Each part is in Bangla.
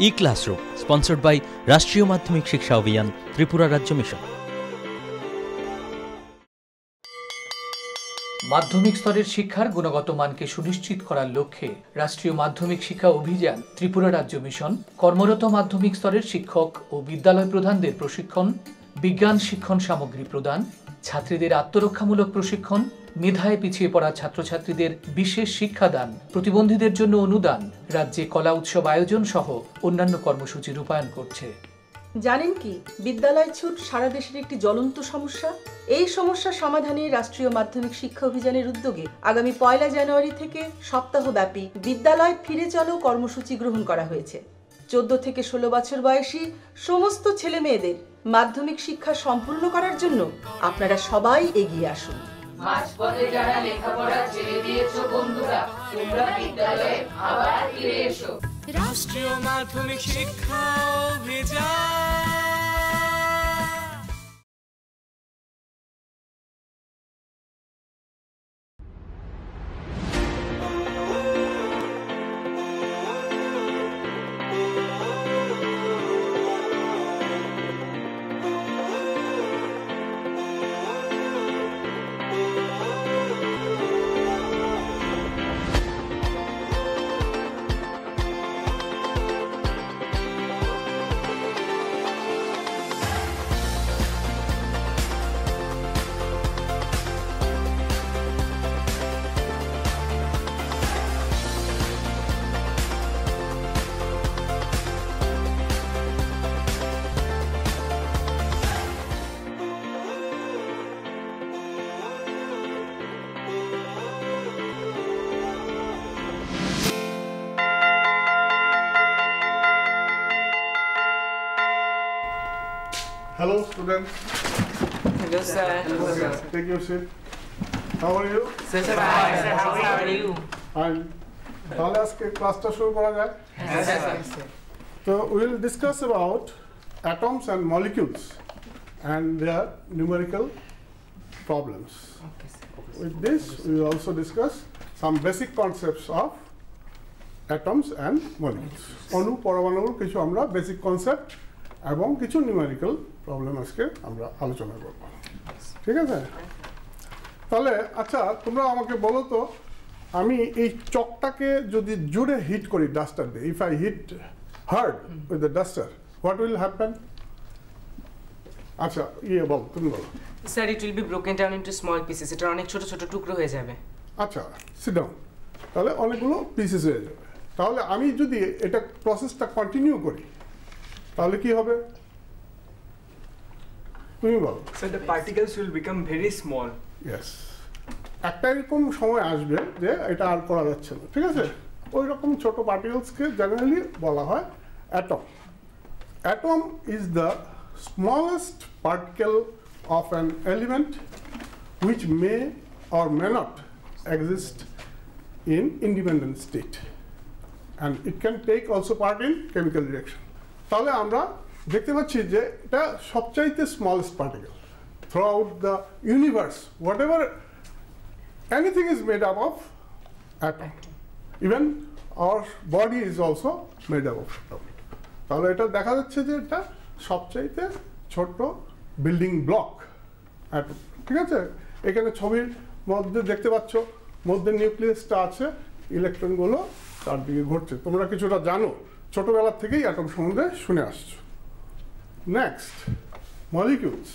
E-Classroom, sponsored by রাষ্ট্রীয় মাধ্যমিক শিক্ষা অভিযান, ত্রিপুরা রাজ্য মিশন। মাধ্যমিক স্তরের শিক্ষার গুণগত মানকে সুনিশ্চিত করার লক্ষ্যে রাষ্ট্রীয় মাধ্যমিক শিক্ষা অভিযান, ত্রিপুরা রাজ্য মিশন কর্মরত মাধ্যমিক স্তরের শিক্ষক ও বিদ্যালয় প্রধানদের প্রশিক্ষণ, বিজ্ঞান শিক্ষণ সামগ্রী প্রদান, ছাত্রীদের আত্মরক্ষামূলক প্রশিক্ষণ, মেধায় পিছিয়ে পড়া ছাত্রছাত্রীদের বিশেষ শিক্ষাদান, প্রতিবন্ধীদের জন্য অনুদান, রাজ্যে কলা উৎসব আয়োজন সহ অন্যান্য কর্মসূচি রূপায়ণ করছে। জানেন কি, বিদ্যালয় ছুট সারা দেশের একটি জ্বলন্ত সমস্যা। এই সমস্যা সমাধানে রাষ্ট্রীয় মাধ্যমিক শিক্ষা অভিযানের উদ্যোগে আগামী 1 জানুয়ারি থেকে সপ্তাহব্যাপী বিদ্যালয় ফিরে চলো কর্মসূচি গ্রহণ করা হয়েছে। 14 থেকে 16 বছর বয়সী সমস্ত ছেলে মেয়েদের মাধ্যমিক শিক্ষা সম্পূর্ণ করার জন্য আপনারা সবাই এগিয়ে আসুন। মাঝপথে যারা লেখাপড়া ছেড়ে দিয়েছো বন্ধুরা, তোমরা বিদ্যালয়ে আবার ফিরে এসো। রাষ্ট্রীয় মাধ্যমিক শিক্ষা অভিযান। Hello students. Hello sir. Hello, sir. Take your seat. How are you? Sir, fine. Sir, how are you? Fine. তাহলে আজকে ক্লাসটা শুরু করা যায়? Yes sir. So we will discuss about atoms and molecules and their numerical problems. Okay sir. With this we will also discuss some basic concepts of atoms and molecules. অণু পরমাণুর কিছু আমরা বেসিক কনসেপ্ট এবং কিছু নিউমেরিক্যাল প্রবলেম আজকে আমরা আলোচনা করব। ঠিক আছে? তাহলে আচ্ছা, তোমরা আমাকে বলো তো, আমি এই চকটাকে যদি জোরে হিট করি ডাস্টার দিয়ে, if I hit hard with the duster, what will happen? আচ্ছা, বল, তুমি বলো। Sir, it will be broken down into small pieces. এটা অনেক ছোট ছোট টুকরো হয়ে যাবে। আচ্ছা, সিট ডাউন। তাহলে অনেকগুলো পিসেস হয়ে যাবে। তাহলে আমি যদি এটা প্রসেসটা কন্টিনিউ করি তাহলে কি হবে? তুমি বলো। So the particles will become very small. Yes, একটা এরকম সময় আসবে যে এটা আর করা যাচ্ছে না, ঠিক আছে? ওই রকম ছোট পার্টিকেলসকে জেনারেলি বলা হয় atom. Atom is the smallest particle of an element which may or may not exist in independent state, and it can take also part in chemical reaction. তাহলে আমরা দেখতে পাচ্ছি যে এটা সবচাইতে smallest particle through out the universe. What ever anything is made up of atom, even our body is also made up of atom. তাহলে এটা দেখা যাচ্ছে যে এটা সবচাইতে ছোট্ট বিল্ডিং ব্লক অ্যাটম, ঠিক আছে? এখানে ছবির মধ্যে দেখতে পাচ্ছ মধ্যে নিউক্লিয়াসটা আছে, ইলেকট্রনগুলো তার দিকে ঘুরছে। তোমরা কিছুটা জানো, ছোটবেলার থেকেই অ্যাটম সম্বন্ধে শুনে আসছো। Next, molecules.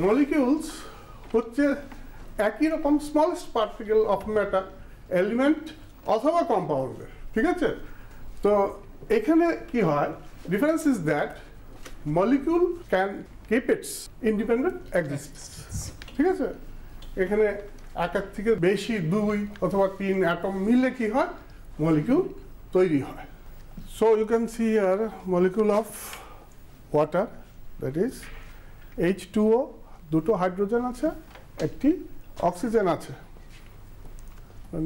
মলিকিউলস হচ্ছে একই রকম smallest particle of matter, element অথবা কম্পাউন্ডের, ঠিক আছে? তো এখানে কি হয়, difference is that molecule can keep it's independent existence, ঠিক আছে? এখানে এক থেকে বেশি 2 অথবা 3 অ্যাটম মিলে কি হয়, মলিকিউল তৈরি হয়। So you can see here molecule of water, that is H2O, দুটো হাইড্রোজেন আছে, একটি অক্সিজেন আছে।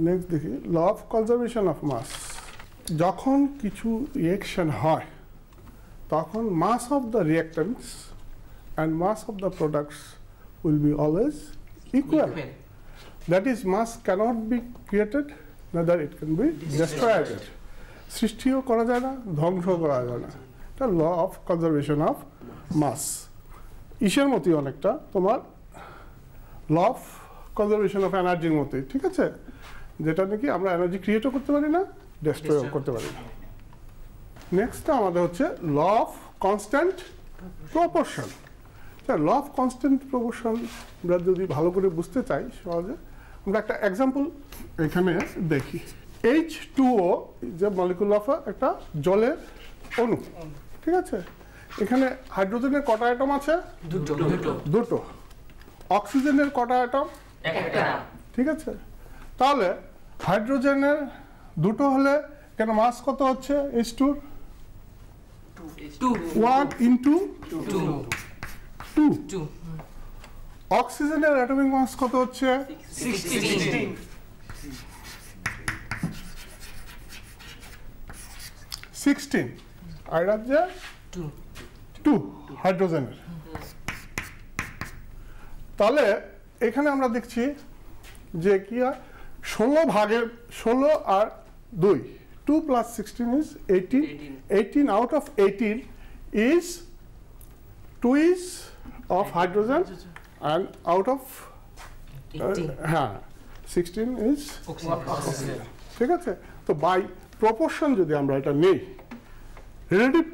নেক্সট দেখি law of conservation of mass. যখন কিছু রিঅ্যাকশন হয় তখন mass of the reactants and mass of the products will be always equal. That is, mass cannot be created, neither it can be destroyed. সৃষ্টিও করা যায় না, ধ্বংস করা যায় না। এটা law of conservation of mass. ইসের মতোই অনেকটা তোমার ল অফ কনজারভেশন অফ এনার্জির মতোই, ঠিক আছে, যেটা নাকি আমরা এনার্জি ক্রিয়েটও করতে পারি না, ডেস্ট্রয়ও করতে পারি না। নেক্সটটা আমাদের হচ্ছে law of constant proportion. Law of constant proportion আমরা যদি ভালো করে বুঝতে চাই সহজে, আমরা একটা এক্সাম্পল এখানে দেখি। H2O যে মলিকুল অফ একটা জলের অণু, ঠিক আছে। এখানে হাইড্রোজেনের কটা অ্যাটম আছে? দুটো। অক্সিজেনের কটা অ্যাটম? একটা। ঠিক আছে, তাহলে হাইড্রোজেনের দুটো হলে কেন মাস কত হচ্ছে H2? 1 into 2। অক্সিজেনের অ্যাটমিক মাস কত হচ্ছে? 16। আর রাজ্যে 2 হাইড্রোজেনের। তাহলে এখানে আমরা দেখছি যে কি হয়, 16 ভাগের 16 আর 2, 2 plus 16 is 18. 18 out of 18 is 2 is of hydrogen and out of 16 is oxygen. ঠিক আছে, তো বাই প্রপোর্শন যদি আমরা এটা নেই রিলেটিভ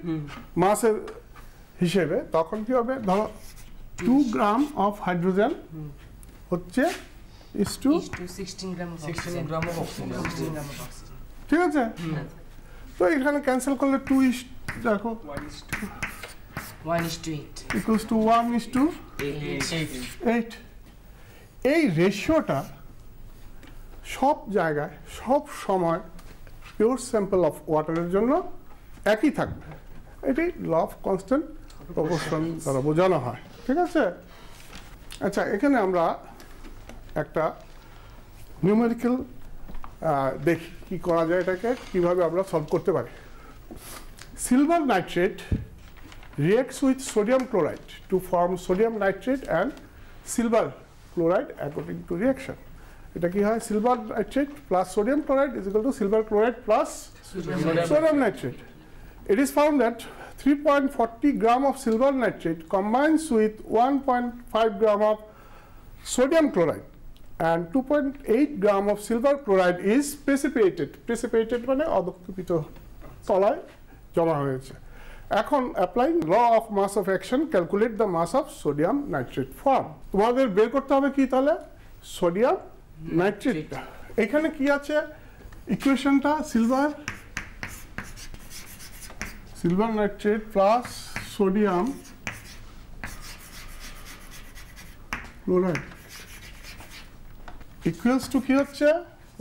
মাসের হিসেবে, তখন কি হবে, ধরো 2 গ্রাম অফ হাইড্রোজেন হচ্ছে is to 16 gram of oxygen. ঠিক আছে। তো এখানে ক্যান্সেল করলে 2 is দেখো 1:8 equals to 1:8। এই রেশিওটা সব জায়গায় সব সময় পিওর স্যাম্পল অফ ওয়াটারের জন্য একই থাকবে। এটি ল অফ কনস্ট্যান্ট প্রপোর্শন দ্বারা বোঝানো হয়, ঠিক আছে। আচ্ছা, এখানে আমরা একটা নিউমেরিক্যাল দেখি কি করা যায়, এটাকে কিভাবে আমরা সলভ করতে পারি। Silver nitrate reacts with sodium chloride to form sodium nitrate and silver chloride according to reaction. এটা কি হয়, silver nitrate plus sodium chloride is equal to silver chloride plus sodium nitrate. It is found that 3.40 gram of silver nitrate combines with 1.5 gram of sodium chloride and 2.8 gram of silver chloride is precipitated. Precipitated মানে অধঃক্ষেপিত, তলায় জমা হয়েছে। এখন applying law of mass of action, calculate the mass of sodium nitrate form. তোমাদের বের করতে হবে কি তাহলে, সোডিয়াম নাইট্রেট। এখানে কি আছে ইকুয়েশনটা, silver nitrate plus sodium chloride equals to কি হচ্ছে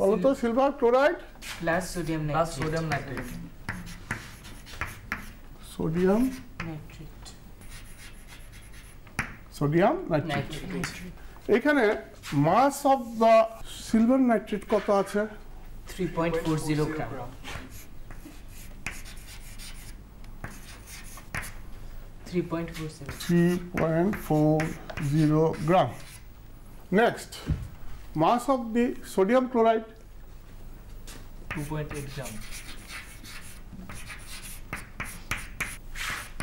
বলো তো, silver chloride plus sodium nitrate. Sodium nitrate. এখানে mass of the silver nitrate কত আছে? 3.40 gram. 3.40 gram. Next, mass of the sodium chloride 2.8 gram.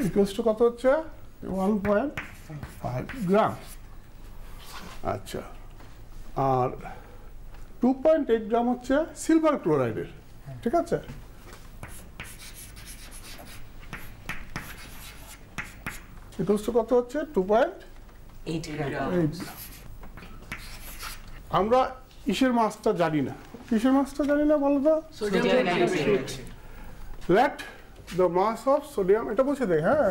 Equals to কত হচ্ছে, 1.5 গ্রাম। আচ্ছা, আর 2.8 গ্রাম হচ্ছে সিলভার ক্লোরাইডের, ঠিক আছে। ইকুয়ালস টু কত হচ্ছে, 2.8 গ্রাম। আমরা ইসের মাসটা জানি না, কিসের মাসটা জানি না বলো তো, sodium nitrate. Let the mass of sodium, এটা বসে দেয়, হ্যাঁ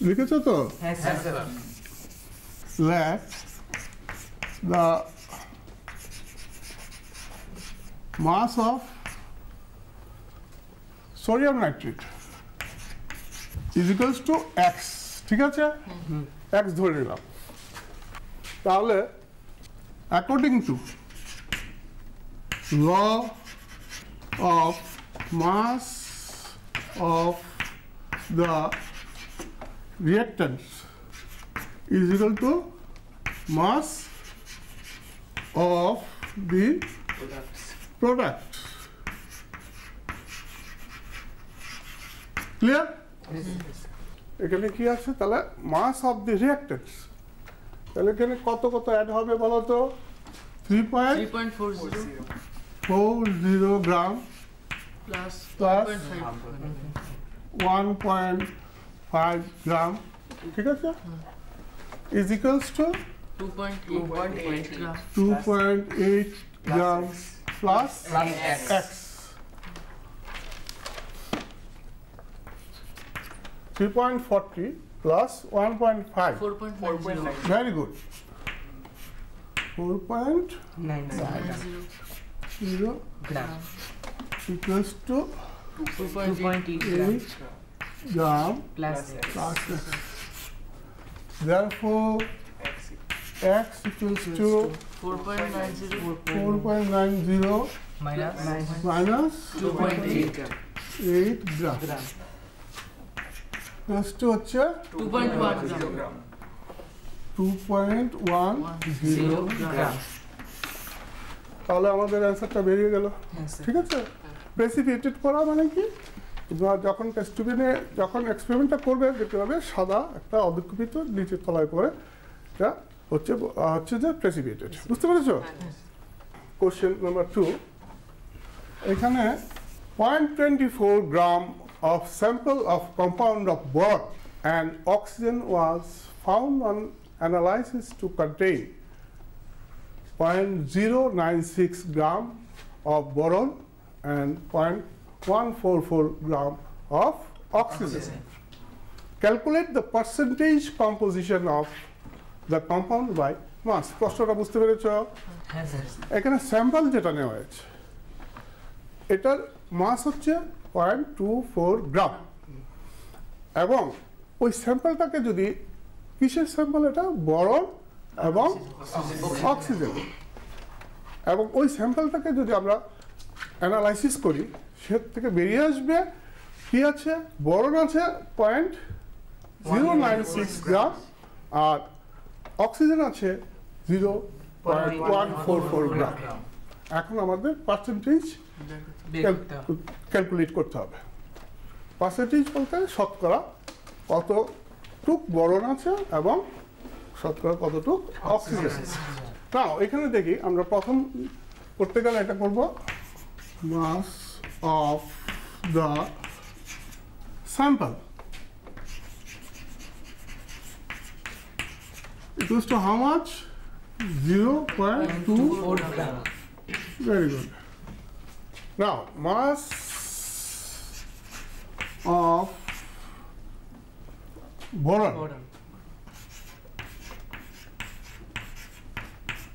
লিখেছো তো, হ্যাঁ sir. let the mass of sodium nitrate is equals to x, ঠিক আছে, x ধরে নিলাম। তাহলে according to law of mass of the reactants is equal to mass of the product. Clear? এখানে কি আছে তাহলে মাস অফ দি রিঅ্যাক্টেন্টস, তাহলে এখানে কত কত অ্যাড হবে বলো তো? 3.40 গ্রাম প্লাস 1.5 গ্রাম, ঠিক আছে, is equals to 2.8 gram plus x. 3.40 plus 1.5. 4.9. Very good. 4.90 Gram. equals to 2.8 gram plus plus x. Therefore, x equals to 4.90 minus 2.8 8 gram. Plus to হচ্ছে 2.10 gram. 2.10 gram. তাহলে আমাদের অ্যান্সারটা বেরিয়ে গেল, ঠিক আছে? প্রেসিপিটেড করা মানে কি, তোমরা যখন টেস্ট টিউবে যখন এক্সপেরিমেন্টটা করবে দেখতে পাবে সাদা একটা অবিক্ষিপ্ত নিচের তলায় করে এটা হচ্ছে যে প্রেসিপিটেড, বুঝতে পেরেছো? কোশ্চেন নাম্বার 2, এখানে 0.24 গ্রাম of sample of compound of boron and oxygen was found on analysis to contain 0.096 gram of boron and 0.144 gram of oxygen. Calculate the percentage composition of the compound by mass. প্রশ্নটা বুঝতে পেরেছো? এখানে স্যাম্পল যেটা নেওয়া হয়েছে এটার মাস হচ্ছে 0.24 গ্রাম, এবং ওই স্যাম্পলটাকে যদি কিসের স্যাম্পল, এটা বোরন এবং অক্সিজেন, এবং ওই স্যাম্পলটাকে যদি আমরা অ্যানালাইসিস করি সে থেকে বেরিয়ে আসবে কি আছে, বোরন আছে 0.096 গ্রাম আর অক্সিজেন আছে 0.144 গ্রাম। এখন আমাদের পার্সেন্টেজ ক্যালকুলেট করতে হবে। পার্সেন্টেজ বলতে শতকরা কতটুক বোরন আছে এবং শতকরা কতটুক অক্সিজেন আছে। নাও এখানে দেখি আমরা প্রথম করতে গেলে এটা করব, mass of the sample equals to how much? 0.24 gram. Very good. Now, mass of boron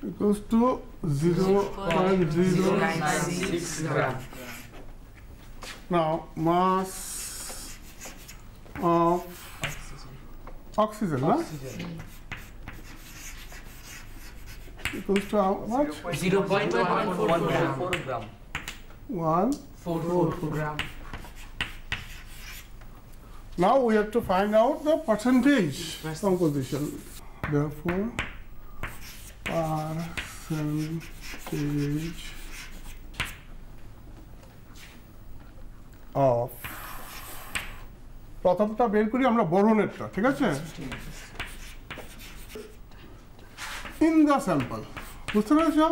equals to 0.096 gram. Now, mass of oxygen, equals to how much? 0.144 gram. 144 gram. Now we have to find out the percentage composition. Therefore, percentage of প্রথমটা বের করি আমরা বোরনেরটা, ঠিক আছে? ইন দ্য স্যাম্পল, বুঝতে পেরেছো?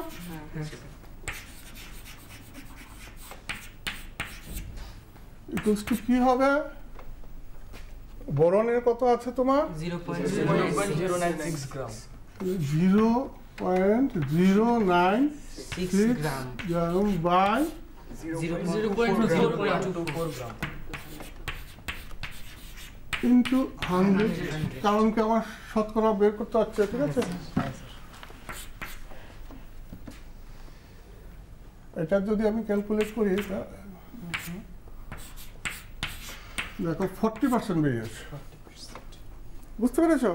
ইকুয়ালস টু কি হবে? বোরনের কত আছে তোমার? 0.096 gram. 0.096 gram. by 0.024 gram. Into 100, কারণ কি আমার শতকরা বের করতে হচ্ছে, ঠিক আছে? এটা যদি আমি ক্যালকুলেট করি দেখো 40% বেরিয়েছে, বুঝতে পেরেছো?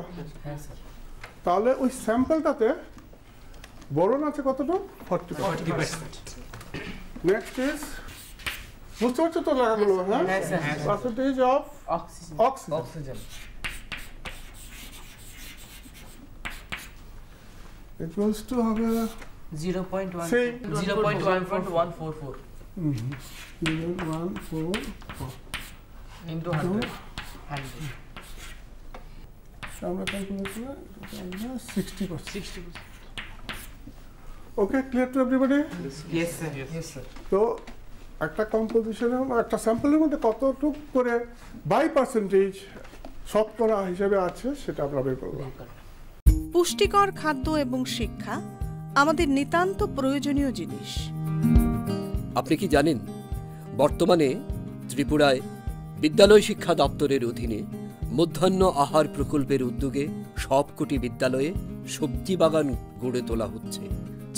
তাহলে ওই স্যাম্পলটাতে বোরন আছে কতটুকু? 40%। নেক্সট ইজ, বুঝতে পারছো তো লাগাগুলো? হ্যাঁ, percentage of oxygen equals to হবে 0.144. 0.144। into 100. আমরা ক্যালকুলেট করে 60%. Okay, clear to everybody? Yes, sir. Yes, sir. তো একটা কম্পোজিশনের একটা স্যাম্পলের মধ্যে কতটুকু করে বাই পার্সেন্টেজ শতকরা হিসেবে আছে সেটা আমরা বের করব। পুষ্টিকর খাদ্য এবং শিক্ষা আমাদের নিতান্ত প্রয়োজনীয় জিনিস। আপনি কি জানেন বর্তমানে ত্রিপুরায় বিদ্যালয় শিক্ষা দপ্তরের অধীনে মধ্যাহ্ন আহার প্রকল্পের উদ্যোগে সবকটি বিদ্যালয়ে সবজি বাগান গড়ে তোলা হচ্ছে।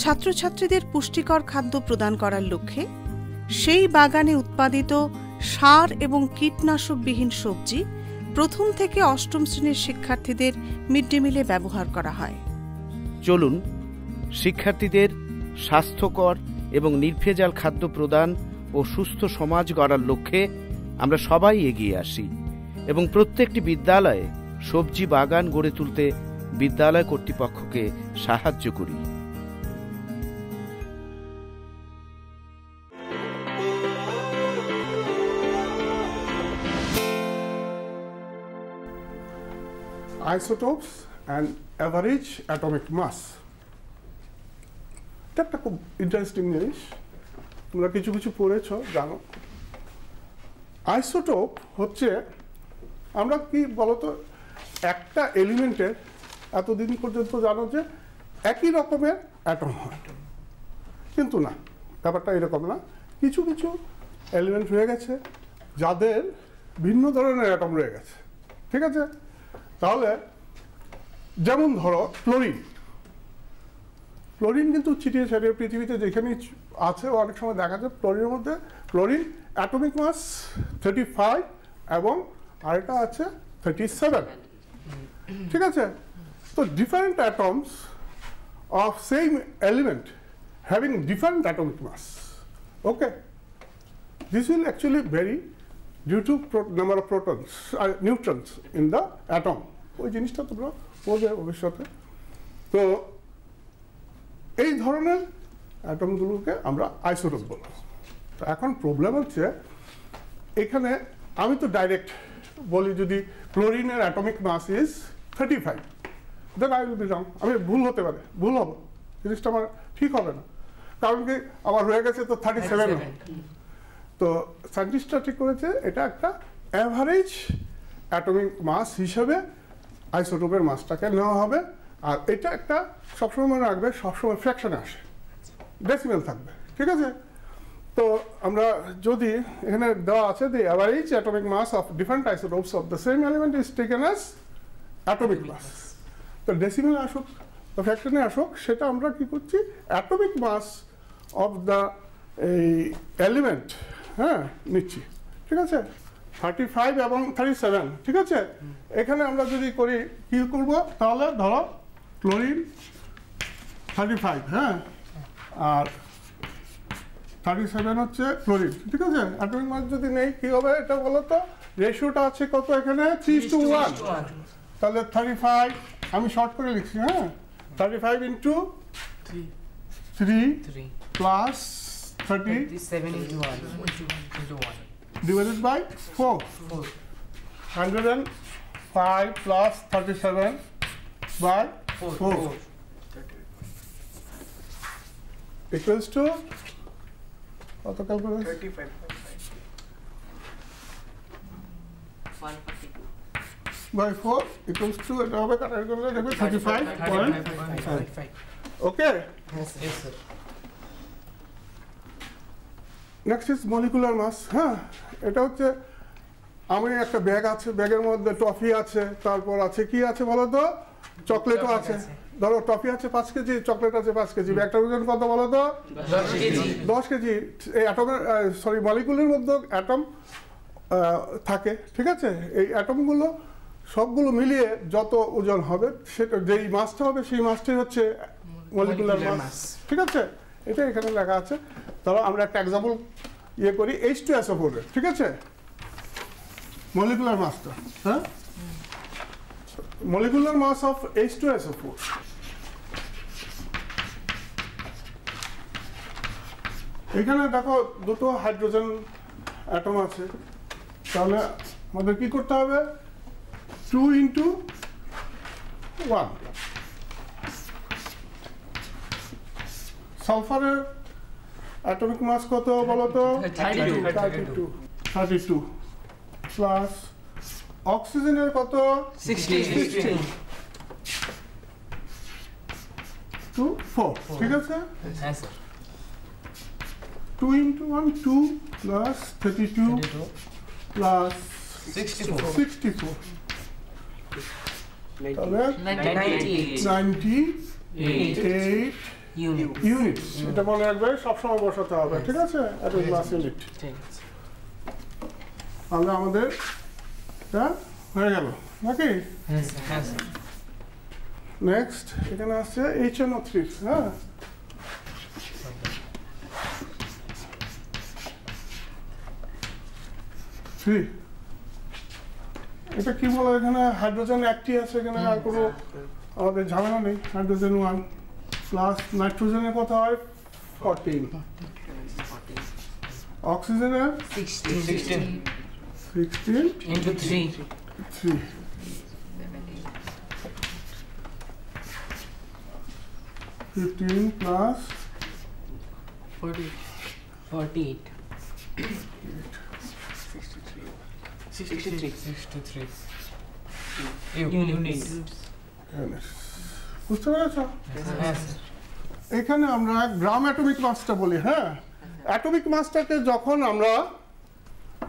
ছাত্রছাত্রীদের পুষ্টিকর খাদ্য প্রদান করার লক্ষ্যে সেই বাগানে উৎপাদিত সার এবং কীটনাশকবিহীন সবজি প্রথম থেকে অষ্টম শ্রেণীর শিক্ষার্থীদের মিড ডে মিলে ব্যবহার করা হয়। চলুন শিক্ষার্থীদের স্বাস্থ্যকর এবং নির্ভেজাল খাদ্য প্রদান ও সুস্থ সমাজ গড়ার লক্ষ্যে আমরা সবাই এগিয়ে আসি এবং প্রত্যেকটি বিদ্যালয়ে সবজি বাগান গড়ে তুলতে বিদ্যালয় কর্তৃপক্ষকে সাহায্য করি। Isotopes and average atomic mass. এটা একটা খুব ইন্টারেস্টিং জিনিস, তোমরা কিছু কিছু পড়েছ জানো। আইসোটোপ হচ্ছে আমরা কি বলতো একটা এলিমেন্টের এতদিন পর্যন্ত জানো যে একই রকমের অ্যাটম হয়, কিন্তু না, ব্যাপারটা এরকম না। কিছু কিছু এলিমেন্ট হয়ে গেছে যাদের ভিন্ন ধরনের অ্যাটম রয়ে গেছে, ঠিক আছে? তাহলে যেমন ধরো ক্লোরিন, ক্লোরিন কিন্তু ছিটিয়ে ছাড়িয়ে পৃথিবীতে যেখানেই আছে অনেক সময় দেখা যায় ক্লোরিনের মধ্যে ক্লোরিন অ্যাটমিক মাস 35 এবং আরেকটা আছে 37, ঠিক আছে? তো different atoms of same element having different atomic mass, okay, this will actually vary due to number of protons আর নিউট্রনস ইন দ্য অ্যাটম। ওই জিনিসটা তোমরা পড়বে ভবিষ্যতে। তো এই ধরনের অ্যাটমগুলোকে আমরা আইসোটোপ বলবো। তো এখন প্রবলেম হচ্ছে এখানে আমি তো ডাইরেক্ট বলি যদি ক্লোরিনের atomic mass is 35, then I will be wrong. আমি ভুল হতে পারে, ভুল হবো, জিনিসটা আমার ঠিক হবে না, কারণ কি আমার হয়ে গেছে তো 37। তো সায়েন্টিস্টরা ঠিক করেছে এটা একটা অ্যাভারেজ অ্যাটমিক মাস হিসেবে আইসোটোপের মাসটাকে নেওয়া হবে। আর এটা একটা সবসময় মনে রাখবে, সবসময় ফ্র্যাকশনে আসে, ডেসিমেল থাকবে, ঠিক আছে? তো আমরা যদি এখানে দেওয়া আছে the average atomic mass of different isotopes of the same element is taken as atomic mass. তো ডেসিমেল আসুক বা ফ্র্যাকশনে আসুক, সেটা আমরা কি করছি অ্যাটমিক মাস অফ দ্য এই এলিমেন্ট, হ্যাঁ, নিচ্ছি, ঠিক আছে? 35 এবং 37, ঠিক আছে? এখানে আমরা যদি করি কি করব, তাহলে ধরো ক্লোরিন 35, হ্যাঁ, আর 37 হচ্ছে ক্লোরিন, ঠিক আছে? অ্যাটমিক মাস যদি নেই কি হবে এটা বলো তো, রেশিওটা আছে কত এখানে 3:1, তাহলে 35 আমি শর্ট করে লিখছি, হ্যাঁ, 35 into 3 plus 37 into 1 divided by 4. 105 plus 37 by 4 equals to কত ক্যালকুলেট 35 by 4 equals to এটা হবে কাটাকাটি করলে দেখবে 35.5, okay? Yes, sir. Next is molecular mass. হ্যাঁ, এটা হচ্ছে আমি একটা ব্যাগ আছে, ব্যাগের মধ্যে টফি আছে, তারপর আছে কি আছে বলো তো, চকলেটও আছে। ধরো টফি আছে 5 কেজি, চকলেট আছে 5 কেজি, ব্যাগটার ওজন কত বলো তো 10 কেজি। এই অ্যাটমের সরি মলিকুলের মধ্যে অ্যাটম থাকে, ঠিক আছে? এই অ্যাটমগুলো সবগুলো মিলিয়ে যত ওজন হবে সেটা যেই মাসটা হবে সেই মাসটাই হচ্ছে মলিকুলার মাস, ঠিক আছে? এটা এখানে লেখা আছে। ধরো আমরা একটা এক্সাম্পল ইয়ে করি H2SO4, ঠিক আছে? মলিকুলার মাসটা, হ্যাঁ, মলিকুলার মাস অফ H2SO4 এখানে দেখো দুটো হাইড্রোজেন অ্যাটম আছে, তাহলে আমাদের কি করতে হবে 2 into 1 সালফারের অ্যাটমিক মাস কত বলো তো 32 প্লাস অক্সিজেনের কত 16 2 4 ঠিক আছে হ্যাঁ স্যার 2 into 1 2 plus 32 plus 64 তাহলে 98 ইউনিটস এটা মনে রাখবে সবসময় বসাতে হবে ঠিক আছে অ্যাটমিক মাস ইউনিট তাহলে আমাদের এটা হয়ে গেল নাকি হ্যাঁ স্যার নেক্সট এখানে আসছে HNO3 হ্যাঁ এটা কি বলে এখানে হাইড্রোজেন একটি আছে এখানে আর কোনো আমাদের ঝামেলা নেই হাইড্রোজেন 1 প্লাস নাইট্রোজেনের কত হয় 14 অক্সিজেনের 16 into 3 15 plus 48 63 units বুঝতে পেরেছ হ্যাঁ স্যার এখানে আমরা গ্রাম অ্যাটমিক মাসটা বলি হ্যাঁ অ্যাটমিক মাসটাকে যখন আমরা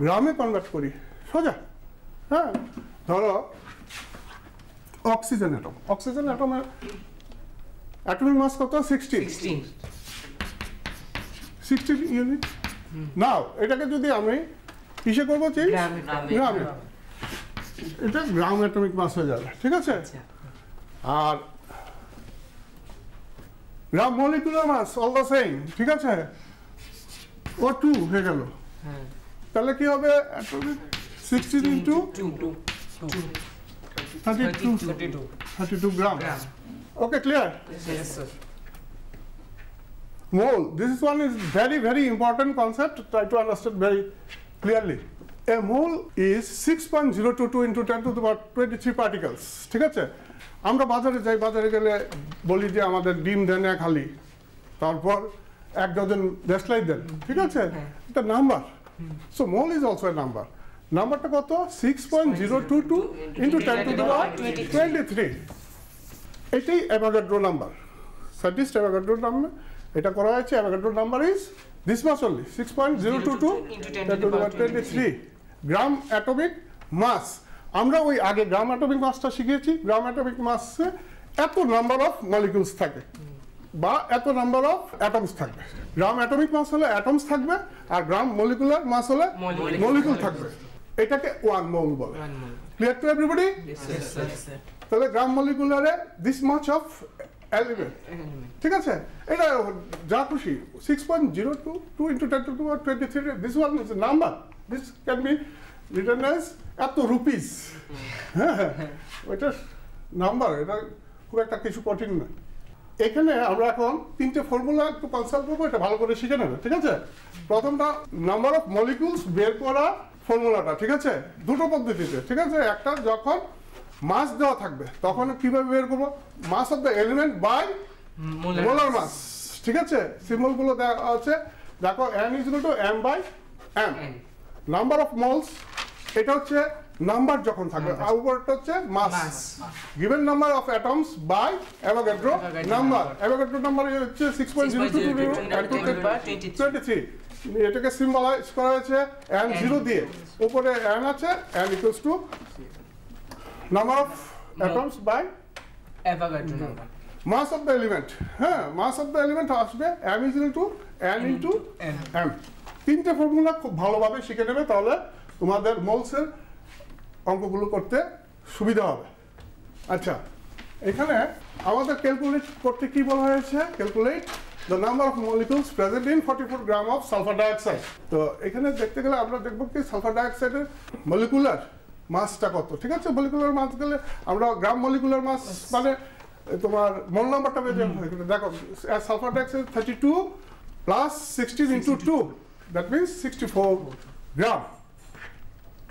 গ্রামে কনভার্ট করি সোজা হ্যাঁ ধরো অক্সিজেন অ্যাটমের অ্যাটমিক মাস কত 16 ইউনিট নাও এটাকে যদি আমি কিসে করবো গ্রামে এটা গ্রাম অ্যাটমিক মাস হয়ে যাবে ঠিক আছে আর gram molecular mass all the same ঠিক আছে ও 2 হয়ে গেল তাহলে কি হবে 16 into 32 gram okay clear yes sir mole this is one is very important concept try to understand very clearly a mole is 6.022 into 10 to the power 23 particles ঠিক আছে আমরা বাজারে যাই বাজারে গেলে বলি যে আমাদের ডিম দেন এক হালি তারপর এক ডজন দেশলাই দেন ঠিক আছে এটা number so mole is also a number নাম্বারটা কত 6.022 into 10 to the power 23 এটাই Avogadro number scientist Avogadro number এটা করা হয়েছে Avogadro number is this mass only 6.022 into 10 to the power 23 gram atomic mass আমরা ওই আগে গ্রাম অ্যাটমিক মাসটা শিখেছি গ্রাম অ্যাটমিক মাসে এত নাম্বার অফ মলিকিউলস থাকে বা এত নাম্বার অফ অ্যাটমস থাকবে গ্রাম অ্যাটমিক মাস হলে অ্যাটমস থাকবে আর গ্রাম মলিকুলার মাস হলে মলিকিউল থাকবে এটাকে 1 মোল বলে clear to everybody yes sir তাহলে গ্রাম মলিকুলারে দিস মাচ অফ এলিমেন্ট ঠিক আছে এটা যা খুশি 6.022 into 10 to the power 23 this one is a number this can be written as এত রুপিস হ্যাঁ ওইটা নাম্বার এটা খুব একটা কিছু কঠিন না এখানে আমরা এখন তিনটে ফর্মুলা একটু কনসাল্ট করবো এটা ভালো করে শিখে নেবে ঠিক আছে প্রথমটা নাম্বার অফ মলিকিউলস বের করা ফর্মুলাটা ঠিক আছে দুটো পদ্ধতিতে ঠিক আছে একটা যখন মাস দেওয়া থাকবে তখন কিভাবে বের করবো mass of the element by molar mass ঠিক আছে সিম্বলগুলো দেওয়া আছে দেখো n is equal to m by m number of moles এটা হচ্ছে নাম্বার যখন থাকবে আর উপরটা হচ্ছে mass given number of atoms by Avogadro number Avogadro number হচ্ছে 6.022 এটাকে সিম্বলাইজ করা হয়েছে n0 দিয়ে উপরে n আছে n equals to number of atoms by Avogadro number mass of the element হ্যাঁ mass of the element আসবে m is equal to n into m তিনটে ফর্মুলা খুব ভালোভাবে শিখে নেবে তাহলে তোমাদের মোলসের অঙ্কগুলো করতে সুবিধা হবে আচ্ছা এখানে আমাদের ক্যালকুলেট করতে কি বলা হয়েছে calculate the number of molecules present in 44 gram of sulfur dioxide তো এখানে দেখতে গেলে আমরা দেখব কি সালফার ডাইঅক্সাইডের মলিকুলার মাসটা কত ঠিক আছে মলিকুলার মাস গেলে আমরা গ্রাম মলিকুলার মাস মানে তোমার মোল নাম্বারটা বের করতে দেখো sulphur dioxide 32 plus 16 into 2 that means 64 gram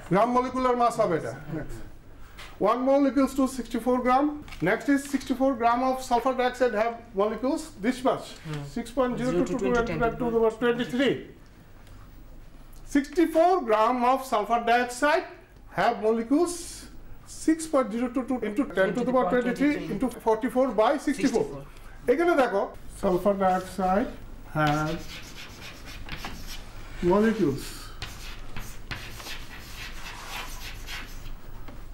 gram molecular mass হবে এটা। Next. 1 mole equals to 64 gram. Next is 64 gram of sulfur dioxide have molecules this much. 6.022 to the power 23. 64 gram of sulfur dioxide have molecules 6.022 into 10 to the power 23 into 44 by 64. এখানে দেখো sulfur dioxide has molecules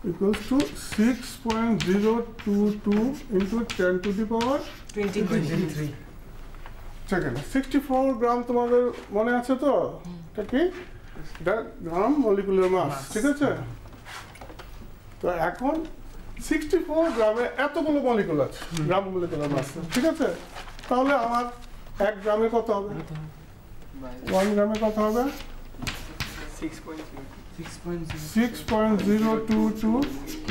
equals to 6.022 into 10 to the power 23. Second 64 গ্রাম তোমাদের মনে আছে তো? এটা কি? এটা গ্রাম মলিকুলার মাস, ঠিক আছে? তো এখন 64 গ্রামে এতগুলো মলিকুল আছে, গ্রাম মলিকুলার মাস, ঠিক আছে? তাহলে আমার 1 গ্রামে কত হবে? 1 গ্রামে কত হবে? 6.022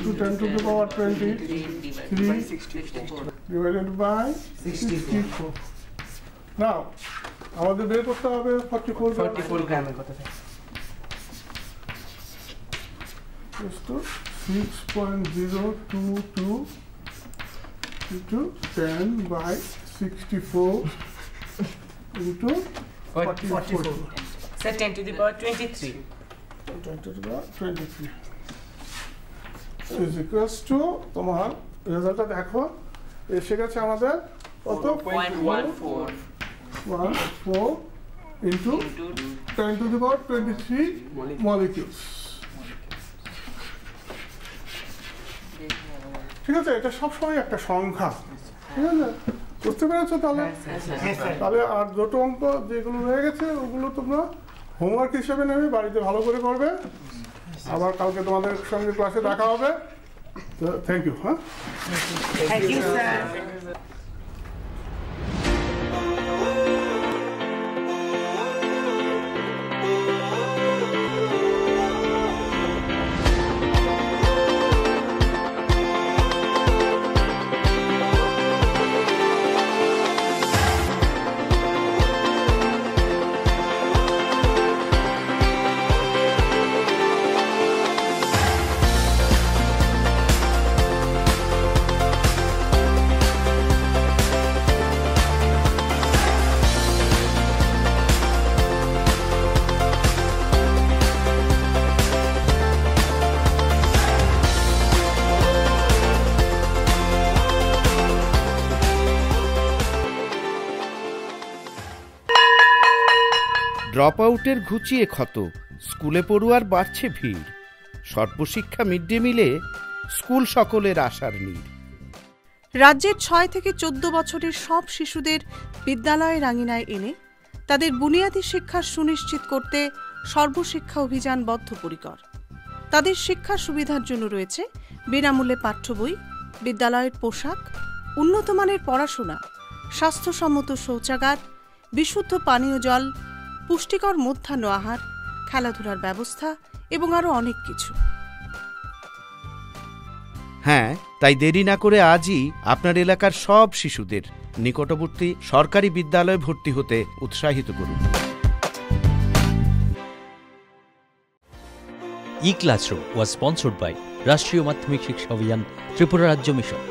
to 10 to the power 23 divided by 64. Now, আমাদের বের করতে হবে 44 গ্রামের কথা থাকে। Is to 6.022 into 10 by 64 into 44. Sir, 10 to the power 23. 10 to the power 23 is equals to তোমার রেজাল্টটা দেখো এসে গেছে আমাদের কত 0.14 into 10 to the power 23 molecules. ঠিক আছে, এটা সবসময় একটা সংখ্যা, ঠিক আছে? বুঝতে পেরেছো? তাহলে তাহলে আর দুটো অঙ্ক যেগুলো রয়ে গেছে ওগুলো তোমরা হোমওয়ার্ক হিসেবে নেবে, বাড়িতে ভালো করে করবে। আবার কালকে তোমাদের সঙ্গে ক্লাসে দেখা হবে। তো থ্যাংক ইউ। হ্যাঁ, থ্যাংক ইউ স্যার। ড্রপ আউটের ঘুচিয়ে ক্ষত, স্কুলে পড়ুয়ার বাড়ছে ভিড়, সর্বশিক্ষা মিড ডে মিলে স্কুল সকলের আশার নীড়। রাজ্যের 6 থেকে 14 বছরের সব শিশুদের বিদ্যালয়ের আঙিনায় এনে তাদের বুনিয়াদী শিক্ষা সুনিশ্চিত করতে সর্বশিক্ষা অভিযান বদ্ধপরিকর। তাদের শিক্ষা সুবিধার জন্য রয়েছে বিনামূল্যে পাঠ্য বই, বিদ্যালয়ের পোশাক, উন্নত মানের পড়াশোনা, স্বাস্থ্যসম্মত শৌচাগার, বিশুদ্ধ পানীয় জল, পুষ্টিকর মধ্যাহ্ন আহার, খেলাধুলার ব্যবস্থা এবং আরও অনেক কিছু। হ্যাঁ, তাই দেরি না করে আজই আপনার এলাকার সব শিশুদের নিকটবর্তী সরকারি বিদ্যালয়ে ভর্তি হতে উৎসাহিত করুন। E-Classroom was sponsored by রাষ্ট্রীয় মাধ্যমিক শিক্ষা অভিযান ত্রিপুরা রাজ্য মিশন।